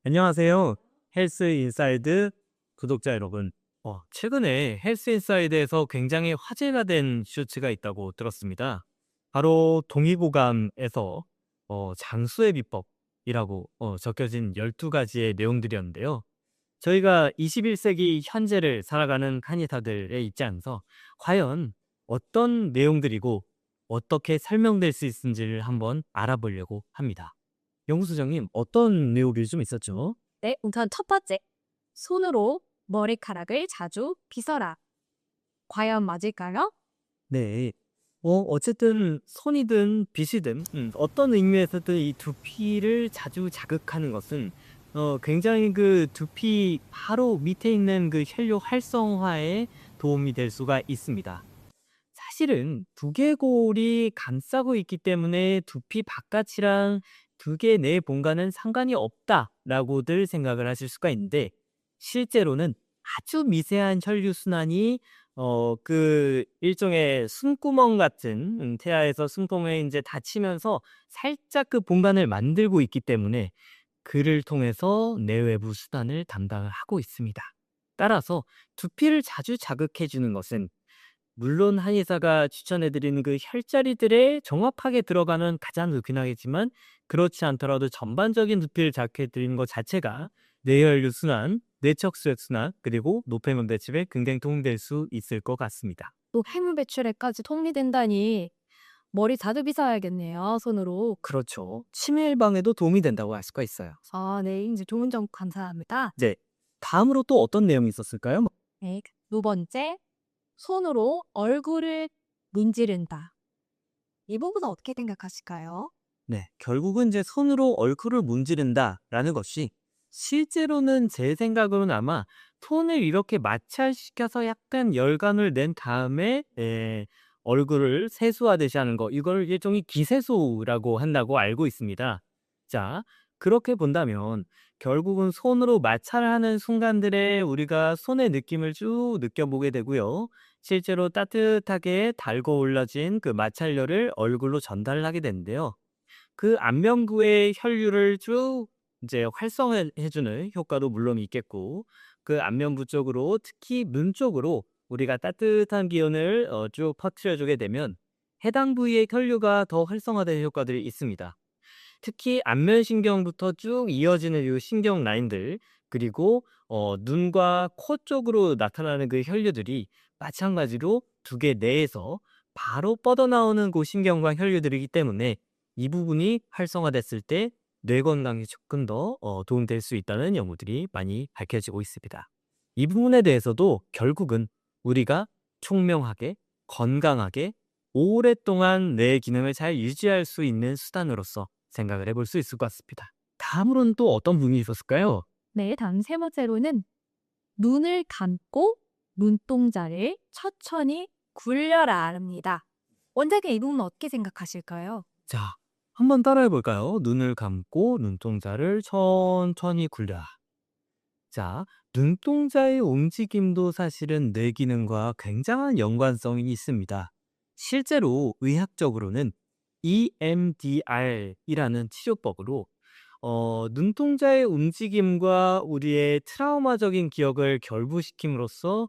안녕하세요. 헬스 인사이드 구독자 여러분. 최근에 헬스 인사이드에서 굉장히 화제가 된 쇼츠가 있다고 들었습니다. 바로 동의보감에서 장수의 비법이라고 적혀진 12가지의 내용들이었는데요. 저희가 21세기 현재를 살아가는 한의사들에 있지 않아서 과연 어떤 내용들이고 어떻게 설명될 수 있는지를 한번 알아보려고 합니다. 연구소장님, 어떤 내용이 좀 있었죠? 네, 우선 첫 번째. 손으로 머리카락을 자주 빗어라. 과연 맞을까요? 네. 어쨌든 손이든 빗이든 어떤 의미에서든 이 두피를 자주 자극하는 것은 굉장히 그 두피 바로 밑에 있는 그 혈류 활성화에 도움이 될 수가 있습니다. 사실은 두개골이 감싸고 있기 때문에 두피 바깥이랑 두개 내 공간은 상관이 없다라고들 생각을 하실 수가 있는데, 실제로는 아주 미세한 혈류 순환이 그 일종의 숨구멍 같은 태아에서 숨구멍에 이제 닫히면서 살짝 그 공간을 만들고 있기 때문에 그를 통해서 내외부 수단을 담당을 하고 있습니다. 따라서 두피를 자주 자극해 주는 것은 물론 한의사가 추천해 드리는 그 혈자리들에 정확하게 들어가는 가장 좋긴 하겠지만, 그렇지 않더라도 전반적인 두피를 자극해 드리는 것 자체가 뇌혈류 순환, 뇌척수액 순환, 그리고 노폐물 배출에 굉장히 도움될 수 있을 것 같습니다. 또 해물 배출에까지 도움이 된다니 머리 자주 빗어야겠네요, 손으로. 그렇죠. 치매 예방에도 도움이 된다고 할 수가 있어요. 아, 네, 이제 좋은 정보 감사합니다. 네. 다음으로 또 어떤 내용이 있었을까요? 네, 두 번째. 손으로 얼굴을 문지른다. 이 부분은 어떻게 생각하실까요? 네. 결국은 이제 손으로 얼굴을 문지른다라는 것이, 실제로는 제 생각으로는 아마 손을 이렇게 마찰시켜서 약간 열감을 낸 다음에 얼굴을 세수하듯이 하는 거, 이걸 일종의 기세수라고 한다고 알고 있습니다. 자, 그렇게 본다면 결국은 손으로 마찰을 하는 순간들에 우리가 손의 느낌을 쭉 느껴보게 되고요. 실제로 따뜻하게 달궈 올라진 그 마찰열을 얼굴로 전달을 하게 되는데요. 그 안면부의 혈류를 쭉 이제 활성화해 주는 효과도 물론 있겠고, 그 안면부 쪽으로 특히 눈 쪽으로 우리가 따뜻한 기운을 쭉 퍼뜨려 주게 되면 해당 부위의 혈류가 더 활성화되는 효과들이 있습니다. 특히 안면신경부터 쭉 이어지는 요 신경 라인들, 그리고 눈과 코 쪽으로 나타나는 그 혈류들이 마찬가지로 두 개 내에서 바로 뻗어나오는 그 신경과 혈류들이기 때문에 이 부분이 활성화됐을 때 뇌 건강에 조금 더 도움될 수 있다는 연구들이 많이 밝혀지고 있습니다. 이 부분에 대해서도 결국은 우리가 총명하게, 건강하게, 오랫동안 뇌 기능을 잘 유지할 수 있는 수단으로서 생각을 해볼 수 있을 것 같습니다. 다음으로는 또 어떤 부분이 있었을까요? 네, 다음 세 번째로는 눈을 감고 눈동자를 천천히 굴려라 합니다. 원장님, 이 부분 어떻게 생각하실까요? 자, 한번 따라해 볼까요? 눈을 감고 눈동자를 천천히 굴려라. 자, 눈동자의 움직임도 사실은 뇌 기능과 굉장한 연관성이 있습니다. 실제로 의학적으로는 EMDR이라는 치료법으로 눈동자의 움직임과 우리의 트라우마적인 기억을 결부시킴으로써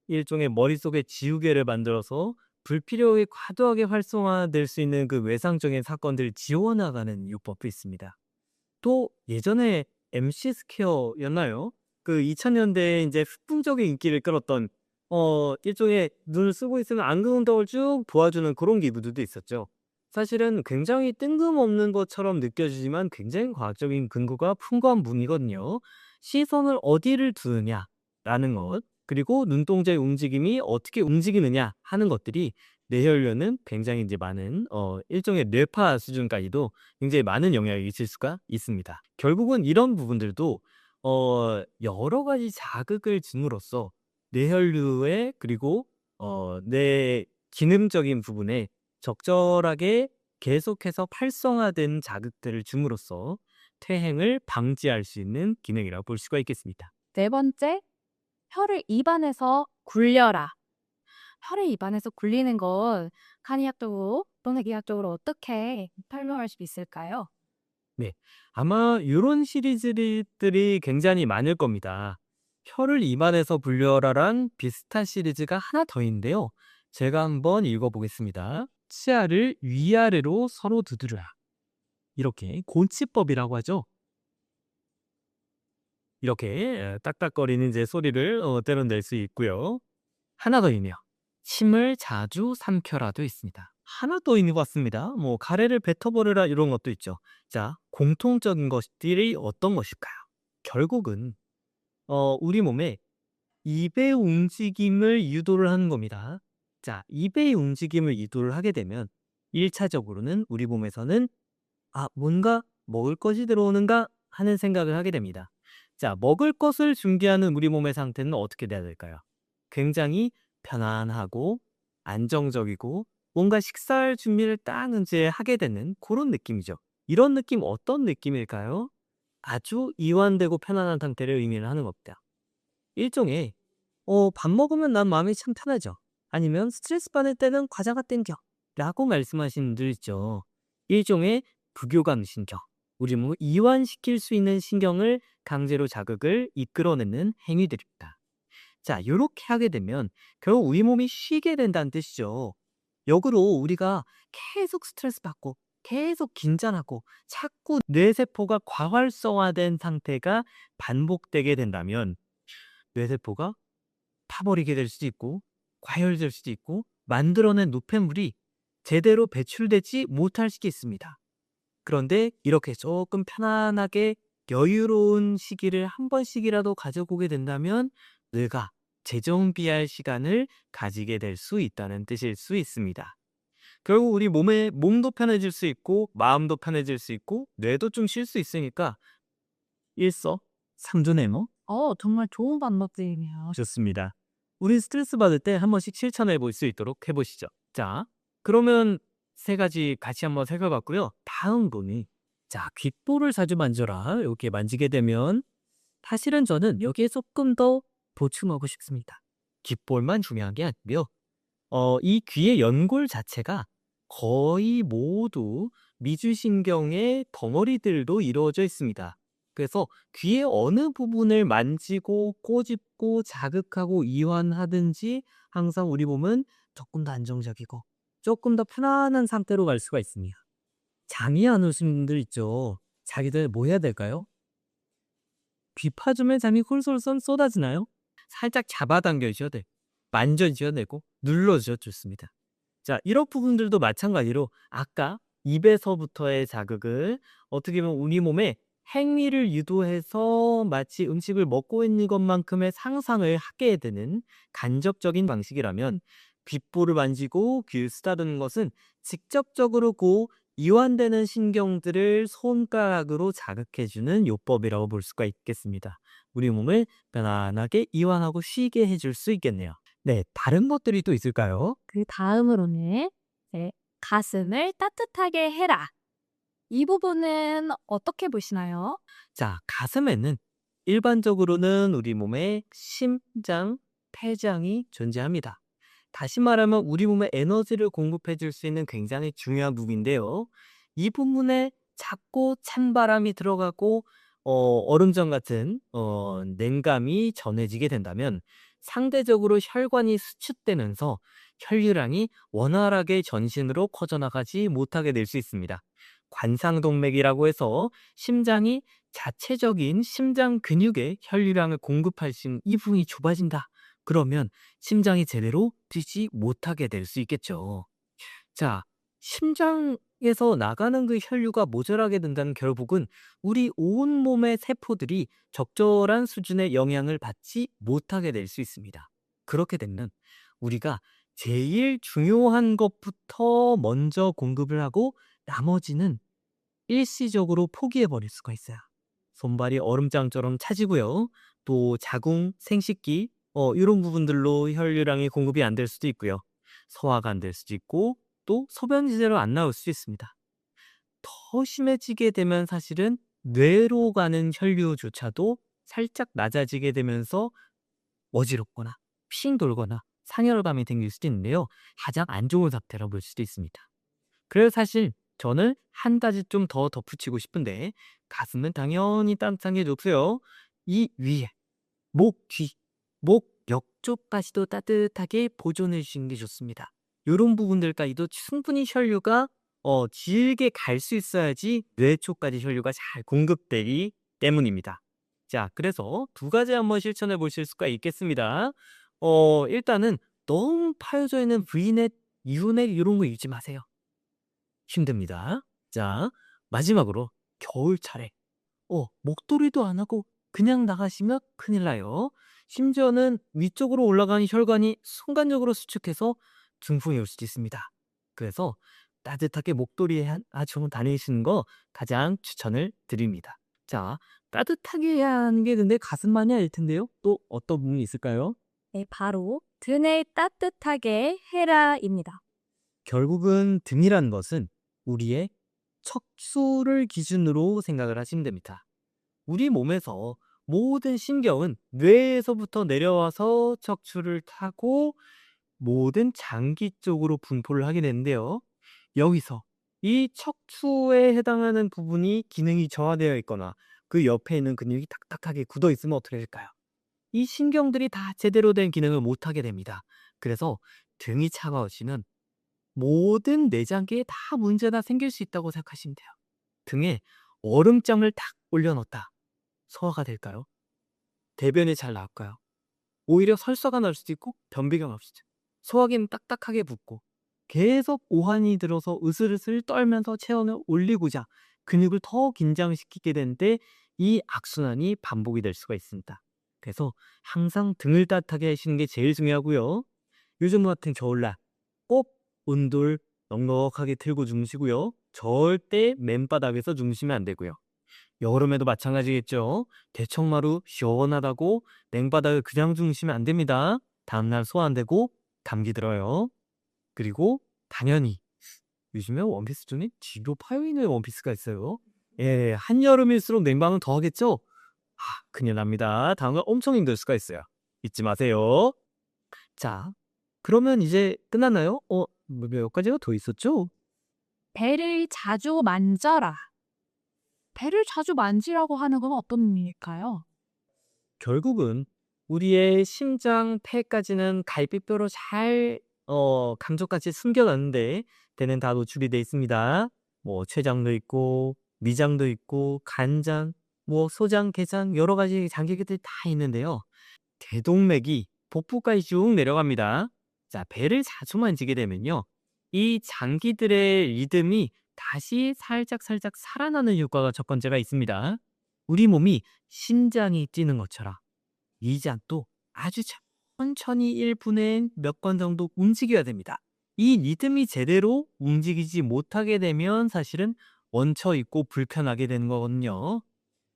일종의 머릿속에 지우개를 만들어서 불필요하게 과도하게 활성화될 수 있는 그 외상적인 사건들을 지워나가는 요법도 있습니다. 또 예전에 MC 스퀘어였나요? 그 2000년대에 인제 폭풍적인 인기를 끌었던 일종의 눈을 쓰고 있으면 안구 운동을 쭉 도와주는 고런 기구들도 있었죠. 사실은 굉장히 뜬금없는 것처럼 느껴지지만 굉장히 과학적인 근거가 풍부한 부분이거든요. 시선을 어디를 두느냐라는 것, 그리고 눈동자의 움직임이 어떻게 움직이느냐 하는 것들이 뇌혈류는 굉장히 인제 많은 일종의 뇌파 수준까지도 굉장히 많은 영향을 미칠 수가 있습니다. 결국은 이런 부분들도 여러 가지 자극을 줌으로써 뇌혈류에, 그리고 뇌 기능적인 부분에 적절하게 계속해서 활성화된 자극들을 줌으로써 퇴행을 방지할 수 있는 기능이라고 볼 수가 있겠습니다. 네 번째. 혀를 입안에서 굴려라. 혀를 입안에서 굴리는 건 한의학적으로 또는 기하학적으로 어떻게 설명할 수 있을까요? 네. 아마 요런 시리즈들이 굉장히 많을 겁니다. 혀를 입안에서 불려라란 비슷한 시리즈가 하나 더 있는데요. 제가 한번 읽어보겠습니다. 치아를 위아래로 서로 두드려라. 이렇게 곤치법이라고 하죠. 이렇게 딱딱거리는 이제 소리를 때론 낼 수 있고요. 하나 더 있네요. 침을 자주 삼켜라도 있습니다. 하나 더 있는 것 같습니다. 뭐 가래를 뱉어버려라 이런 것도 있죠. 자, 공통적인 것들이 어떤 것일까요? 결국은 우리 몸에 입의 움직임을 유도를 하는 겁니다. 자, 입의 움직임을 유도를 하게 되면 1차적으로는 우리 몸에서는 '아 뭔가 먹을 것이 들어오는가?' 하는 생각을 하게 됩니다. 자, 먹을 것을 준비하는 우리 몸의 상태는 어떻게 돼야 될까요? 굉장히 편안하고 안정적이고 뭔가 식사할 준비를 딱 인제 하게 되는 고런 느낌이죠. 이런 느낌 어떤 느낌일까요? 아주 이완되고 편안한 상태를 의미를 하는 겁니다. 일종의 "밥 먹으면 난 마음이 참 편하죠." 아니면 "스트레스 받을 때는 과자가 땡겨." 라고 말씀하시는 분들 있죠. 일종의 부교감 신경, 우리 몸을 이완시킬 수 있는 신경을 강제로 자극을 이끌어내는 행위들입니다. 자, 요렇게 하게 되면 결국 우리 몸이 쉬게 된다는 뜻이죠. 역으로 우리가 계속 스트레스 받고 계속 긴장하고 자꾸 뇌세포가 과활성화된 상태가 반복되게 된다면 뇌세포가 타버리게 될 수도 있고 과열될 수도 있고 만들어낸 노폐물이 제대로 배출되지 못할 수도 있습니다. 그런데 이렇게 조금 편안하게 여유로운 시기를 한 번씩이라도 가져보게 된다면 뇌가 재정비할 시간을 가지게 될 수 있다는 뜻일 수 있습니다. 결국 우리 몸도 편해질 수 있고 마음도 편해질 수 있고 뇌도 좀 쉴 수 있으니까 일석삼조네모. 정말 좋은 방법들이네요. 좋습니다. 우리 스트레스 받을 때 한 번씩 실천해 볼 수 있도록 해 보시죠. 자, 그러면 세 가지 같이 한번 살펴봤고요. 다음 분이 자, 귓볼을 자주 만져라. 이렇게 만지게 되면 사실은 저는 여기에 조금 더 보충하고 싶습니다. 귓볼만 중요한 게 아니고요. 이 귀의 연골 자체가 거의 모두 미주신경의 덩어리들로 이루어져 있습니다. 그래서 귀의 어느 부분을 만지고 꼬집고 자극하고 이완하든지 항상 우리 몸은 조금 더 안정적이고 조금 더 편안한 상태로 갈 수가 있습니다. 잠이 안 오신 분들 있죠. 자기들 뭐 해야 될까요? 귀파줌에 잠이 홀솔솔 쏟아지나요? 살짝 잡아당겨 주셔야 돼요. 만져 주셔야 되고 눌러 주셔도 좋습니다. 자, 이런 부분들도 마찬가지로 아까 입에서부터의 자극을 어떻게 보면 우리 몸에 행위를 유도해서 마치 음식을 먹고 있는 것만큼의 상상을 하게 되는 간접적인 방식이라면 귓볼을 만지고 귀를 쓰다듬는 것은 직접적으로 이완되는 신경들을 손가락으로 자극해주는 요법이라고 볼 수가 있겠습니다. 우리 몸을 편안하게 이완하고 쉬게 해줄 수 있겠네요. 네, 다른 것들이 또 있을까요? 그다음으로는 네, 가슴을 따뜻하게 해라. 이 부분은 어떻게 보시나요? 자, 가슴에는 일반적으로는 우리 몸에 심장, 폐장이 존재합니다. 다시 말하면 우리 몸에 에너지를 공급해 줄 수 있는 굉장히 중요한 부분인데요. 이 부분에 자꾸 찬바람이 들어가고 얼음장 같은 냉감이 전해지게 된다면 상대적으로 혈관이 수축되면서 혈류량이 원활하게 전신으로 퍼져나가지 못하게 될 수 있습니다. 관상동맥이라고 해서 심장이 자체적인 심장 근육에 혈류량을 공급할 수 있는 이 부분이 좁아진다. 그러면 심장이 제대로 뛰지 못하게 될 수 있겠죠. 자, 심장에서 나가는 그 혈류가 모자라게 된다는 결국은 우리 온몸의 세포들이 적절한 수준의 영향을 받지 못하게 될 수 있습니다. 그렇게 되면 우리가 제일 중요한 것부터 먼저 공급을 하고 나머지는 일시적으로 포기해 버릴 수가 있어요. 손발이 얼음장처럼 차지고요. 또 자궁, 생식기 요런 부분들로 혈류량이 공급이 안 될 수도 있고요. 소화가 안 될 수도 있고 또 소변이 제대로 안 나올 수 있습니다. 더 심해지게 되면 사실은 뇌로 가는 혈류조차도 살짝 낮아지게 되면서 어지럽거나 핑 돌거나 상열감이 생길 수도 있는데요. 가장 안 좋은 상태라고 볼 수도 있습니다. 그래서 사실 저는 한 가지 좀 더 덧붙이고 싶은데 가슴은 당연히 따뜻한 게 좋고요. 이 위에 목 뒤, 목 옆쪽까지도 따뜻하게 보존해 주시는 게 좋습니다. 요런 부분들까지도 충분히 혈류가 질게 갈 수 있어야지 뇌 쪽까지 혈류가 잘 공급되기 때문입니다. 자, 그래서 두 가지 한번 실천해 보실 수가 있겠습니다. 일단은 너무 파여져 있는 V넥, U넥 요런 거 입지 마세요. 힘듭니다. 자, 마지막으로 겨울철에 목도리도 안 하고 그냥 나가시면 큰일 나요. 심지어는 위쪽으로 올라가는 혈관이 순간적으로 수축해서 중풍이 올 수도 있습니다. 그래서 따뜻하게 목도리 하시고 다니시는 거 가장 추천을 드립니다. 자, 따뜻하게 해야 하는 게 근데 가슴만이 아닐 텐데요. 또 어떤 부분이 있을까요? 네, 바로 등을 따뜻하게 해라입니다. 결국은 등이라는 것은 우리의 척수를 기준으로 생각을 하시면 됩니다. 우리 몸에서 모든 신경은 뇌에서부터 내려와서 척추를 타고 모든 장기 쪽으로 분포를 하게 되는데요. 여기서 이 척추에 해당하는 부분이 기능이 저하되어 있거나 그 옆에 있는 근육이 딱딱하게 굳어 있으면 어떻게 될까요? 이 신경들이 다 제대로 된 기능을 못하게 됩니다. 그래서 등이 차가워지면 모든 내장기에 다 문제가 생길 수 있다고 생각하시면 돼요. 등에 얼음장을 탁 올려놓다. 소화가 될까요? 대변이 잘 나올까요? 오히려 설사가 날 수도 있고 변비가 날 수도 있고 소화기는 딱딱하게 붓고 계속 오한이 들어서 으슬으슬 떨면서 체온을 올리고자 근육을 더 긴장시키게 되는데 이 악순환이 반복이 될 수가 있습니다. 그래서 항상 등을 따뜻하게 하시는 게 제일 중요하고요. 요즘 같은 겨울날 꼭 온돌 넉넉하게 틀고 주무시고요. 절대 맨바닥에서 주무시면 안 되고요. 여름에도 마찬가지겠죠. 대청마루 시원하다고 냉바닥을 그냥 주무시면 안 됩니다. 다음날 소화 안 되고 감기 들어요. 그리고 당연히 요즘에 원피스 중에 뒤로 파여 있는 원피스가 있어요. 예, 한여름일수록 냉방은 더 하겠죠? 큰일 납니다. 다음날 엄청 힘들 수가 있어요. 잊지 마세요. 자, 그러면 이제 끝났나요? 몇 가지가 더 있었죠? 배를 자주 만져라. 배를 자주 만지라고 하는 건 어떤 의미일까요? 결국은 우리의 심장, 폐까지는 갈비뼈로 잘 감쪽같이 숨겨놨는데 배는 다 노출이 돼 있습니다. 뭐 췌장도 있고 위장도 있고 간장, 뭐 소장, 게장 여러 가지 장기들이 다 있는데요. 대동맥이 복부까지 쭉 내려갑니다. 자, 배를 자주 만지게 되면요. 이 장기들의 리듬이 다시 살짝 살아나는 효과가 첫 번째가 있습니다. 우리 몸이 심장이 뛰는 것처럼 이 잔도 아주 천천히 1분에 몇 번 정도 움직여야 됩니다. 이 리듬이 제대로 움직이지 못하게 되면 사실은 얹혀 있고 불편하게 되는 거거든요.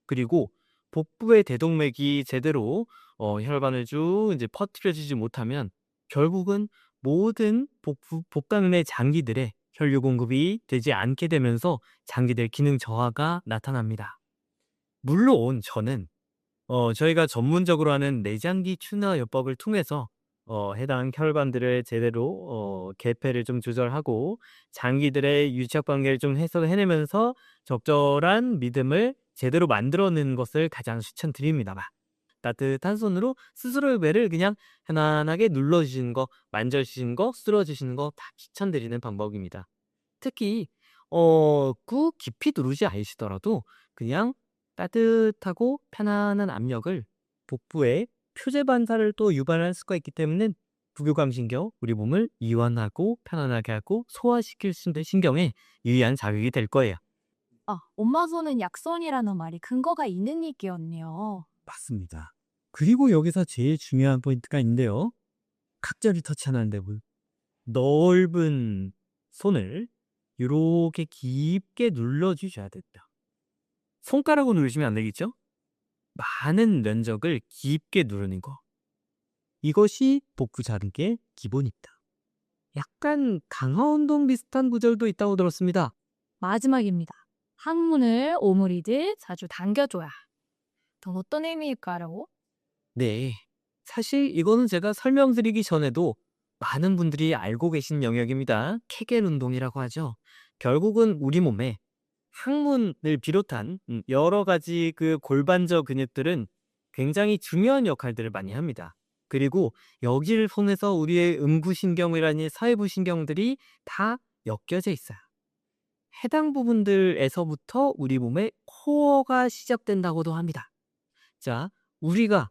그리고 복부의 대동맥이 제대로 혈관을 쭉 이제 퍼뜨려지지 못하면 결국은 모든 복강의 장기들의 혈류 공급이 되지 않게 되면서 장기들 기능 저하가 나타납니다. 물론 저는 저희가 전문적으로 하는 내장기 튜너 요법을 통해서 해당 혈관들을 제대로 개폐를 좀 조절하고 장기들의 유착 관계를 좀 해석을 해내면서 적절한 리듬을 제대로 만들어내는 것을 가장 추천드립니다만 따뜻한 손으로 스스로의 배를 그냥 편안하게 눌러주시는 거, 만져주시는 거, 쓸어주시는 거 다 추천드리는 방법입니다. 특히 꾹 깊이 누르지 않으시더라도 그냥 따뜻하고 편안한 압력을 복부에 표제 반사를 또 유발할 수가 있기 때문에 부교감신경, 우리 몸을 이완하고 편안하게 하고 소화시킬 수 있는 신경에 유의한 자극이 될 거예요. 엄마 손은 약손이라는 말이 근거가 있는 얘기였네요. 맞습니다. 그리고 여기서 제일 중요한 포인트가 있는데요. 각절이 터치하는데 넓은 손을 이렇게 깊게 눌러주셔야 된다. 손가락으로 누르시면 안 되겠죠? 많은 면적을 깊게 누르는 거. 이것이 복부 자극의 기본입니다. 약간 강화 운동 비슷한 구절도 있다고 들었습니다. 마지막입니다. 항문을 오므리듯 자주 당겨줘야. 더 어떤 의미일까요? 네. 사실 이거는 제가 설명드리기 전에도 많은 분들이 알고 계신 영역입니다. 케겔 운동이라고 하죠. 결국은 우리 몸에 항문을 비롯한 여러 가지 그 골반저 근육들은 굉장히 중요한 역할들을 많이 합니다. 그리고 여기를 통해서 우리의 음부신경이라니 사회부신경들이 다 엮여져 있어요. 해당 부분들에서부터 우리 몸의 코어가 시작된다고도 합니다. 자, 우리가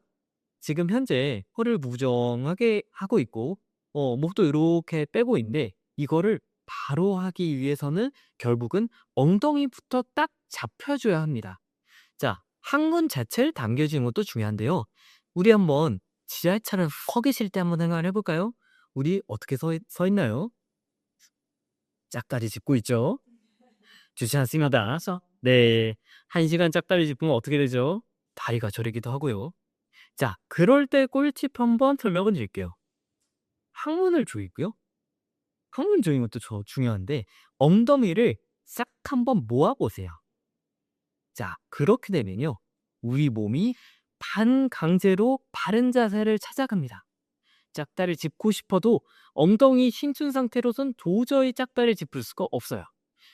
지금 현재 혀를 무정하게 하고 있고 목도 이렇게 빼고 있는데 이거를 바로 하기 위해서는 결국은 엉덩이부터 딱 잡혀줘야 합니다. 자, 항문 자체를 당겨주는 것도 중요한데요. 우리 한번 지하철을 서 계실 때 한번 생각을 해볼까요? 우리 어떻게 서 있나요? 짝다리 짚고 있죠? 좋지 않습니다. 네. 1시간 짝다리 짚으면 어떻게 되죠? 다리가 저리기도 하고요. 자, 그럴 때 꿀팁 한번 설명을 드릴게요. 항문을 조이고요. 항문 조이는 것도 중요한데 엉덩이를 싹 한번 모아 보세요. 자, 그렇게 되면요. 우리 몸이 반강제로 바른 자세를 찾아갑니다. 짝다리를 짚고 싶어도 엉덩이 신춘 상태로선 도저히 짝다리를 짚을 수가 없어요.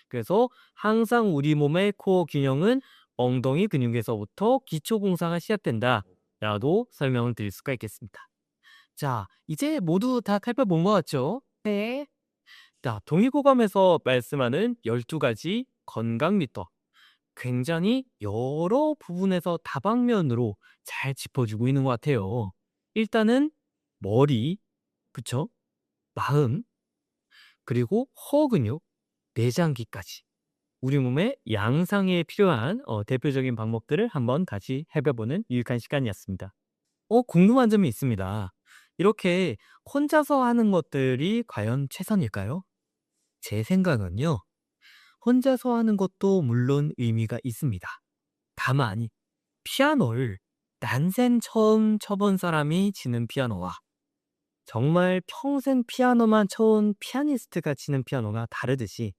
그래서 항상 우리 몸의 코어 균형은 엉덩이 근육에서부터 기초 공사가 시작된다라고 설명을 드릴 수가 있겠습니다. 자, 이제 모두 다 칼per 본 것 같죠? 네. 자, 동의고감에서 말씀하는 12가지 건강 미터. 굉장히 여러 부분에서 다방면으로 잘 짚어주고 있는 것 같아요. 일단은 머리, 그쵸? 마음, 그리고 허 근육, 내장기까지. 우리 몸의 양상에 필요한 대표적인 방법들을 한번 다시 해봐보는 유익한 시간이었습니다. 궁금한 점이 있습니다. 이렇게 혼자서 하는 것들이 과연 최선일까요? 제 생각은요. 혼자서 하는 것도 물론 의미가 있습니다. 다만 피아노를 난생 처음 쳐본 사람이 치는 피아노와 정말 평생 피아노만 쳐온 피아니스트가 치는 피아노가 다르듯이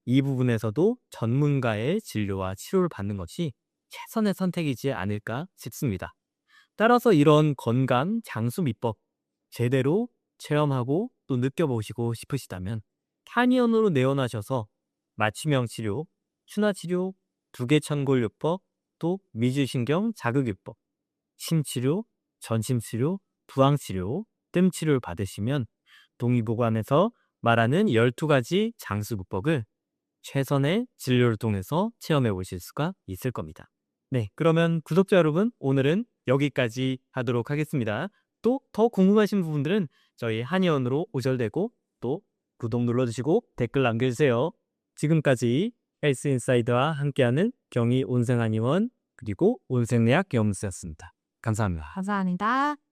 이 부분에서도 전문가의 진료와 치료를 받는 것이 최선의 선택이지 않을까 싶습니다. 따라서 이런 건강 장수 미법 제대로 체험하고 또 느껴보시고 싶으시다면 한의원으로 내원하셔서 맞춤형 치료, 순화 치료, 두개천골요법, 또 미주신경 자극요법, 심치료, 전심치료, 부항치료, 뜸치료를 받으시면 동의보감에서 말하는 12가지 장수부법을 최선의 진료를 통해서 체험해 보실 수가 있을 겁니다. 네, 그러면 구독자 여러분, 오늘은 여기까지 하도록 하겠습니다. 또 더 궁금하신 부분들은 저희 한의원으로 오절되고 또 구독 눌러주시고 댓글 남겨주세요. 지금까지 헬스 인사이드와 함께하는 경희 온생한의원 그리고 온생의학 연구소였습니다. 감사합니다. 감사합니다.